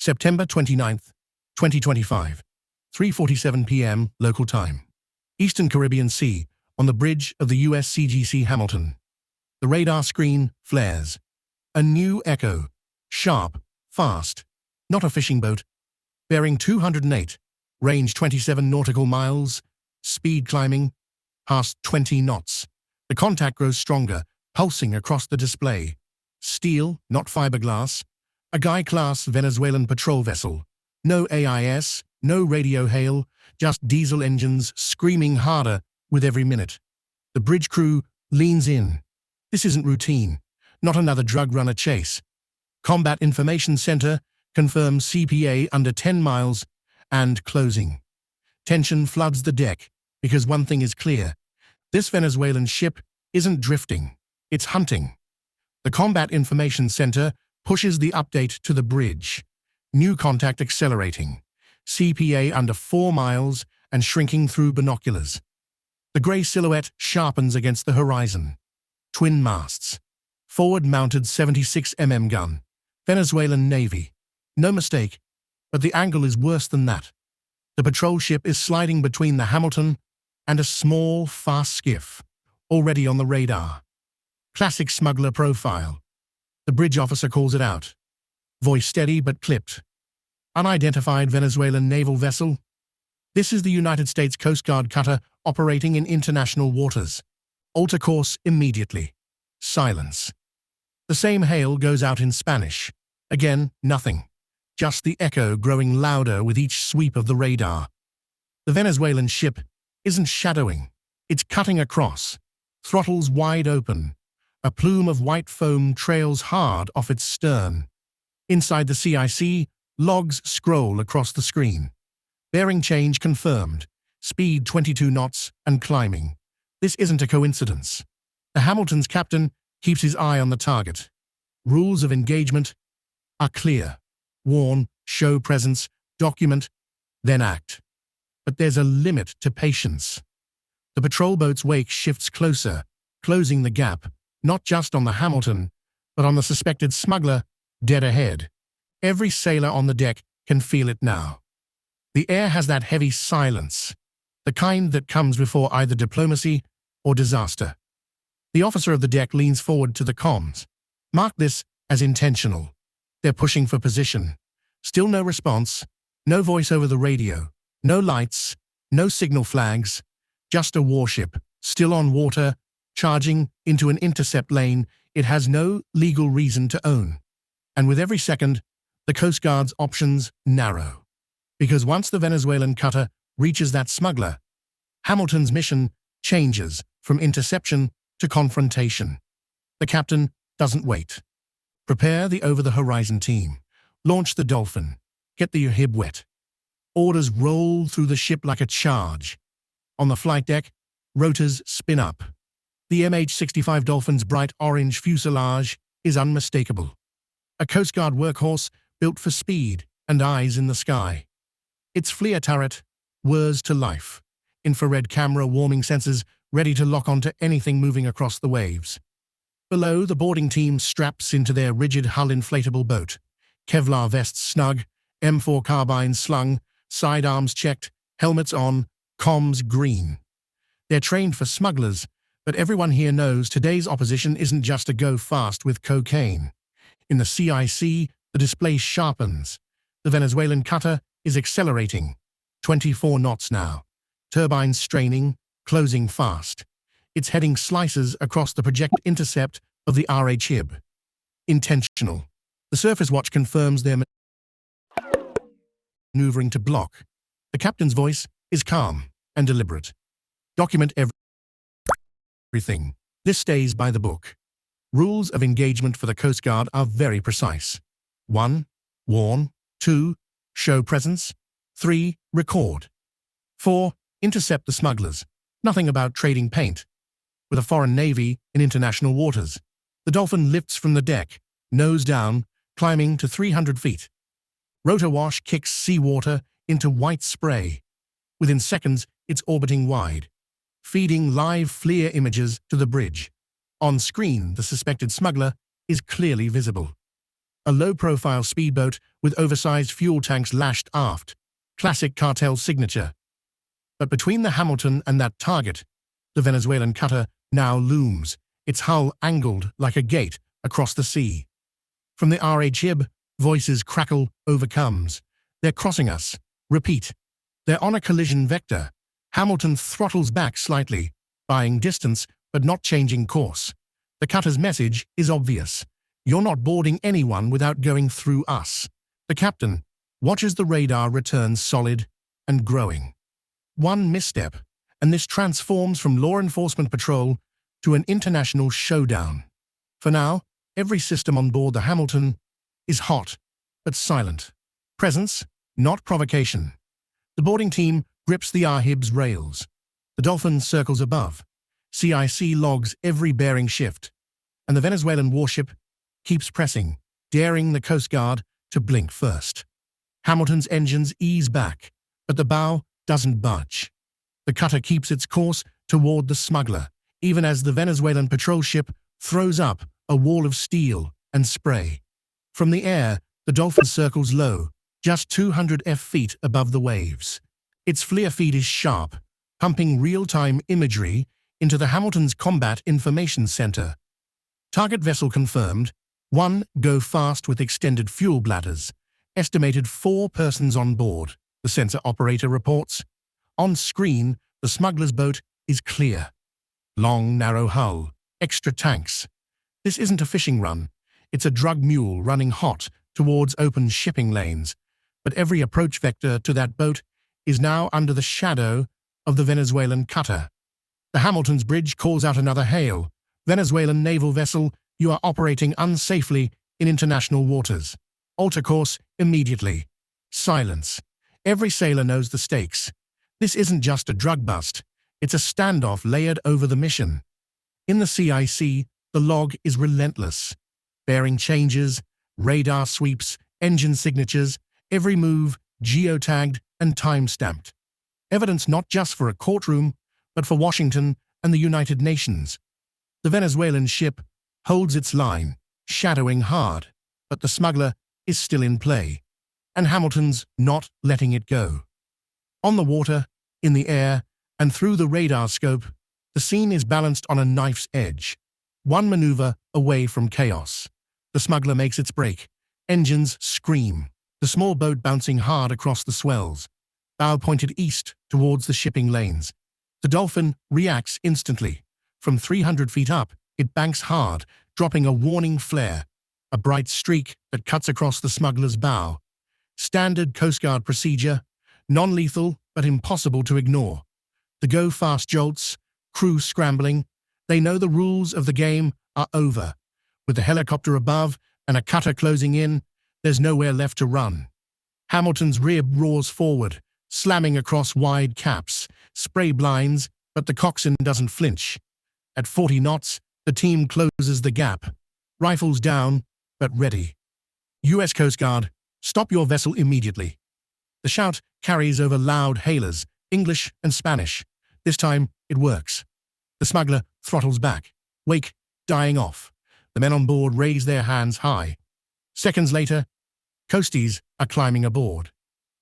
September 29th, 2025, 3:47 p.m. local time. Eastern Caribbean Sea, on the bridge of the USCGC Hamilton. The radar screen flares. A new echo. Sharp, fast. Not a fishing boat. Bearing 208. Range 27 nautical miles. Speed climbing. Past 20 knots. The contact grows stronger, pulsing across the display. Steel, not fiberglass. A Guaiquerí-class Venezuelan patrol vessel. No AIS, no radio hail, just diesel engines screaming harder with every minute. The bridge crew leans in. This isn't routine, not another drug runner chase. Combat Information Center confirms CPA under 10 miles and closing. Tension floods the deck because one thing is clear. This Venezuelan ship isn't drifting, it's hunting. The Combat Information Center pushes the update to the bridge. New contact accelerating. CPA under 4 miles and shrinking through binoculars. The grey silhouette sharpens against the horizon. Twin masts. Forward-mounted 76mm gun. Venezuelan Navy. No mistake, but the angle is worse than that. The patrol ship is sliding between the Hamilton and a small, fast skiff, already on the radar. Classic smuggler profile. The bridge officer calls it out. Voice steady but clipped. Unidentified Venezuelan naval vessel. This is the United States Coast Guard cutter operating in international waters. Alter course immediately. Silence. The same hail goes out in Spanish. Again, nothing. Just the echo growing louder with each sweep of the radar. The Venezuelan ship isn't shadowing. It's cutting across. Throttles wide open. A plume of white foam trails hard off its stern. Inside the CIC, logs scroll across the screen. Bearing change confirmed. Speed 22 knots and climbing. This isn't a coincidence. The Hamilton's captain keeps his eye on the target. Rules of engagement are clear. Warn, show presence, document, then act. But there's a limit to patience. The patrol boat's wake shifts closer, closing the gap, not just on the Hamilton, but on the suspected smuggler dead ahead. Every sailor on the deck can feel it now. The air has that heavy silence, the kind that comes before either diplomacy or disaster. The officer of the deck leans forward to the comms. Mark this as intentional. They're pushing for position. Still no response, no voice over the radio, no lights, no signal flags, just a warship, still on water, charging into an intercept lane it has no legal reason to own. And with every second, the Coast Guard's options narrow. Because once the Venezuelan cutter reaches that smuggler, Hamilton's mission changes from interception to confrontation. The captain doesn't wait. Prepare the over-the-horizon team. Launch the Dolphin. Get the RHIB wet. Orders roll through the ship like a charge. On the flight deck, rotors spin up. The MH-65 Dolphin's bright orange fuselage is unmistakable. A Coast Guard workhorse built for speed and eyes in the sky. Its FLIR turret whirs to life. Infrared camera warming sensors ready to lock onto anything moving across the waves. Below, the boarding team straps into their rigid hull inflatable boat. Kevlar vests snug, M4 carbines slung, sidearms checked, helmets on, comms green. They're trained for smugglers, but everyone here knows today's opposition isn't just a go fast with cocaine. In the CIC, the display sharpens. The Venezuelan cutter is accelerating. 24 knots now. Turbines straining, closing fast. Its heading slices across the project intercept of the RHIB. Intentional. The surface watch confirms their maneuvering to block. The captain's voice is calm and deliberate. Document everything. This stays by the book. Rules of engagement for the Coast Guard are very precise. 1. Warn. 2. Show presence. 3. Record. 4. Intercept the smugglers. Nothing about trading paint. With a foreign navy in international waters, the Dolphin lifts from the deck, nose down, climbing to 300 feet. Rotor wash kicks seawater into white spray. Within seconds, it's orbiting wide, feeding live FLIR images to the bridge. On screen, the suspected smuggler is clearly visible. a low-profile speedboat with oversized fuel tanks lashed aft. Classic cartel signature. But between the Hamilton and that target, the Venezuelan cutter now looms, its hull angled like a gate across the sea. From the RHIB, voices crackle overcomes. They're crossing us. Repeat. They're on a collision vector. Hamilton throttles back slightly, buying distance but not changing course. The cutter's message is obvious. You're not boarding anyone without going through us. The captain watches the radar return solid and growing. One misstep, and this transforms from law enforcement patrol to an international showdown. For now, every system on board the Hamilton is hot but silent. Presence, not provocation. The boarding team grips the RHIB's rails. The Dolphin circles above. CIC logs every bearing shift. And the Venezuelan warship keeps pressing, daring the Coast Guard to blink first. Hamilton's engines ease back, but the bow doesn't budge. The cutter keeps its course toward the smuggler, even as the Venezuelan patrol ship throws up a wall of steel and spray. From the air, the Dolphin circles low, just 200 feet above the waves. Its flare feed is sharp, pumping real-time imagery into the Hamilton's Combat Information Center. Target vessel confirmed. 1 go fast with extended fuel bladders. Estimated 4 persons on board, the sensor operator reports. On screen, the smuggler's boat is clear. Long, narrow hull, extra tanks. This isn't a fishing run. It's a drug mule running hot towards open shipping lanes. But every approach vector to that boat is now under the shadow of the Venezuelan cutter. The Hamilton's bridge calls out another hail. Venezuelan naval vessel, you are operating unsafely in international waters. Alter course immediately. Silence. Every sailor knows the stakes. This isn't just a drug bust. It's a standoff layered over the mission. In the CIC, the log is relentless. Bearing changes, radar sweeps, engine signatures, every move geotagged and time-stamped. Evidence not just for a courtroom, but for Washington and the United Nations. The Venezuelan ship holds its line, shadowing hard, but the smuggler is still in play, and Hamilton's not letting it go. On the water, in the air, and through the radar scope, the scene is balanced on a knife's edge. One maneuver away from chaos. The smuggler makes its break. Engines scream. The small boat bouncing hard across the swells. Bow pointed east towards the shipping lanes. The Dolphin reacts instantly. From 300 feet up, it banks hard, dropping a warning flare. A bright streak that cuts across the smuggler's bow. Standard Coast Guard procedure. Non-lethal, but impossible to ignore. The go-fast jolts, crew scrambling. They know the rules of the game are over. With the helicopter above and a cutter closing in, there's nowhere left to run. Hamilton's RHIB roars forward, slamming across wide caps, spray blinds, but the coxswain doesn't flinch. At 40 knots, the team closes the gap. Rifles down, but ready. U.S. Coast Guard, stop your vessel immediately. The shout carries over loud hailers, English and Spanish. This time, it works. The smuggler throttles back, wake dying off. The men on board raise their hands high. Seconds later, coasties are climbing aboard.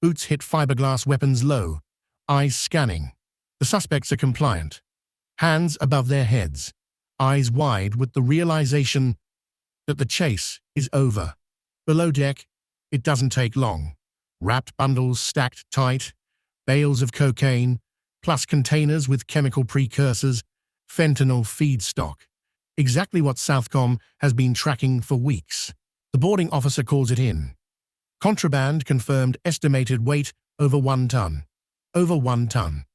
Boots hit fiberglass weapons low, eyes scanning. The suspects are compliant. Hands above their heads, eyes wide with the realization that the chase is over. Below deck, it doesn't take long. Wrapped bundles stacked tight, bales of cocaine, plus containers with chemical precursors, fentanyl feedstock. Exactly what Southcom has been tracking for weeks. The boarding officer calls it in. Contraband confirmed, estimated weight over 1 ton. Over 1 ton.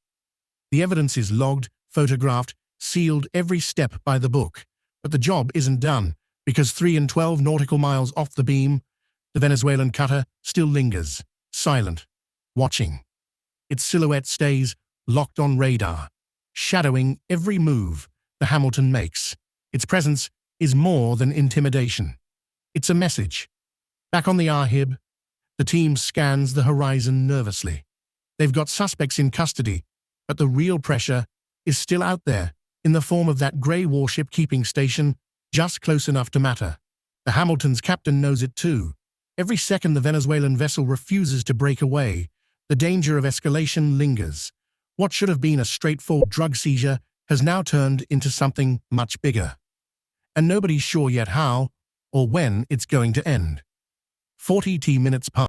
The evidence is logged, photographed, sealed every step by the book. But the job isn't done, because 3 and 12 nautical miles off the beam, the Venezuelan cutter still lingers, silent, watching. Its silhouette stays locked on radar, shadowing every move the Hamilton makes. Its presence is more than intimidation. It's a message. Back on the RHIB, the team scans the horizon nervously. They've got suspects in custody, but the real pressure is still out there, in the form of that grey warship keeping station just close enough to matter. The Hamilton's captain knows it too. Every second the Venezuelan vessel refuses to break away, the danger of escalation lingers. What should have been a straightforward drug seizure has now turned into something much bigger. And nobody's sure yet how or when it's going to end. 40 minutes pass.